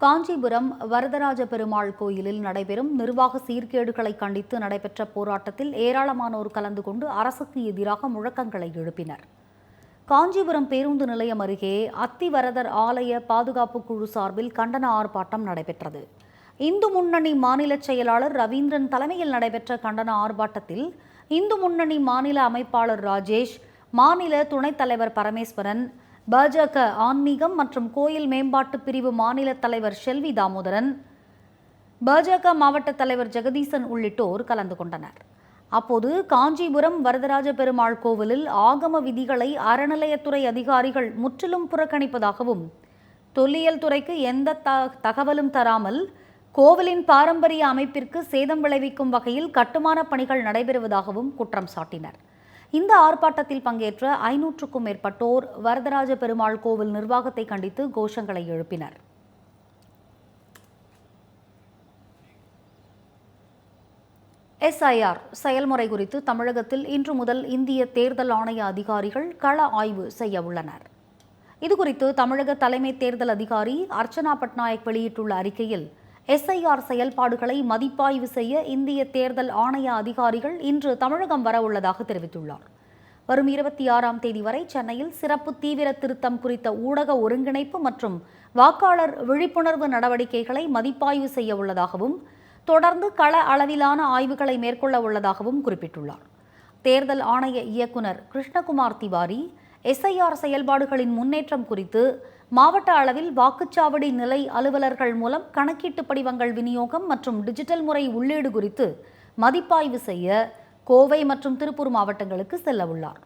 காஞ்சிபுரம் வரதராஜ பெருமாள் கோயிலில் நடைபெறும் நிர்வாக சீர்கேடுகளை கண்டித்து நடைபெற்ற போராட்டத்தில் ஏராளமானோர் கலந்து கொண்டு அரசுக்கு எதிராக முழக்கங்களை எழுப்பினர். காஞ்சிபுரம் பேருந்து நிலையம் அருகே அத்திவரதர் ஆலய பாதுகாப்பு குழு சார்பில் கண்டன ஆர்ப்பாட்டம் நடைபெற்றது. இந்து முன்னணி மாநில செயலாளர் ரவீந்திரன் தலைமையில் நடைபெற்ற கண்டன ஆர்ப்பாட்டத்தில் இந்து முன்னணி மாநில அமைப்பாளர் ராஜேஷ், மாநில துணைத் தலைவர் பரமேஸ்வரன், பாஜக ஆன்மீகம் மற்றும் கோயில் மேம்பாட்டு பிரிவு மாநில தலைவர் செல்வி தாமோதரன், பாஜக மாவட்ட தலைவர் ஜெகதீசன் உள்ளிட்டோர் கலந்து கொண்டனர். அப்போது காஞ்சிபுரம் வரதராஜ பெருமாள் கோவிலில் ஆகம விதிகளை அறநிலையத்துறை அதிகாரிகள் முற்றிலும் புறக்கணிப்பதாகவும், தொல்லியல் துறைக்கு எந்த தகவலும் தராமல் கோவிலின் பாரம்பரிய அமைப்பிற்கு சேதம் விளைவிக்கும் வகையில் கட்டுமான பணிகள் நடைபெறுவதாகவும் குற்றம் சாட்டினர். இந்த ஆர்ப்பாட்டத்தில் பங்கேற்ற 500க்கும் மேற்பட்டோர் வரதராஜ பெருமாள் கோவில் நிர்வாகத்தை கண்டித்து கோஷங்களை எழுப்பினர். SIR செயல்முறை குறித்து தமிழகத்தில் இன்று முதல் இந்திய தேர்தல் ஆணைய அதிகாரிகள் கள ஆய்வு செய்ய உள்ளனர். இதுகுறித்து தமிழக தலைமை தேர்தல் அதிகாரி அர்ச்சனா பட்நாயக் வெளியிட்டுள்ள அறிக்கையில், SIR செயல்பாடுகளை மதிப்பாய்வு செய்ய இந்திய தேர்தல் ஆணைய அதிகாரிகள் இன்று தமிழகம் வர உள்ளதாக தெரிவித்துள்ளார். வரும் 26ஆம் தேதி வரை சென்னையில் சிறப்பு தீவிர திருத்தம் குறித்த ஊடக ஒருங்கிணைப்பு மற்றும் வாக்காளர் விழிப்புணர்வு நடவடிக்கைகளை மதிப்பாய்வு செய்ய உள்ளதாகவும், தொடர்ந்து கள அளவிலான ஆய்வுகளை மேற்கொள்ள உள்ளதாகவும் குறிப்பிட்டுள்ளார். தேர்தல் ஆணைய இயக்குநர் கிருஷ்ணகுமார் திவாரி SIR செயல்பாடுகளின் முன்னேற்றம் குறித்து மாவட்ட அளவில் வாக்குச்சாவடி நிலை அலுவலர்கள் மூலம் கணக்கீட்டு படிவங்கள் விநியோகம் மற்றும் டிஜிட்டல் முறை உள்ளீடு குறித்து மதிப்பாய்வு செய்ய கோவை மற்றும் திருப்பூர் மாவட்டங்களுக்கு செல்ல உள்ளார்.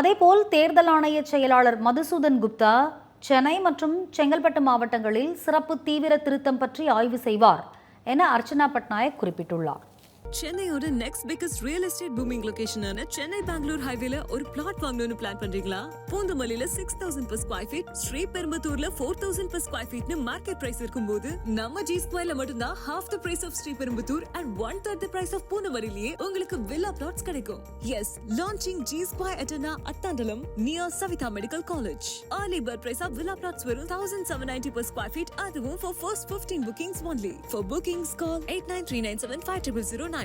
அதேபோல் தேர்தல் ஆணைய செயலாளர் மதுசூதன் குப்தா சென்னை மற்றும் செங்கல்பட்டு மாவட்டங்களில் சிறப்பு தீவிர திருத்தம் பற்றி ஆய்வு செய்வார் என அர்ச்சனா பட்நாயக் குறிப்பிட்டுள்ளார். சென்னையோட next biggest real estate booming லொகேஷனான சென்னை பெங்களூர் ஹைவேல ஒரு பிளாட் வாங்கணும்னு பிளான் பண்றீங்களா? பூந்தமல்லியில 6000 per square feet, ஸ்ரீபெரும்புத்தூர்ல 4000 per square feet market price இருக்கும்போது, நம்ம G Squareல மட்டும்தான் half the price of Sriperumbudur and 1/3 the price of பூந்தமல்லியிலேயே உங்களுக்கு வில்லா plots கிடைக்கும். Yes, launching G Square Etana Attandalam near Savitha Medical College. Early bird price of villa plots வெறும் 1790 per square feet, அதுவும் for first 15 bookings only. For bookings call 8939750009.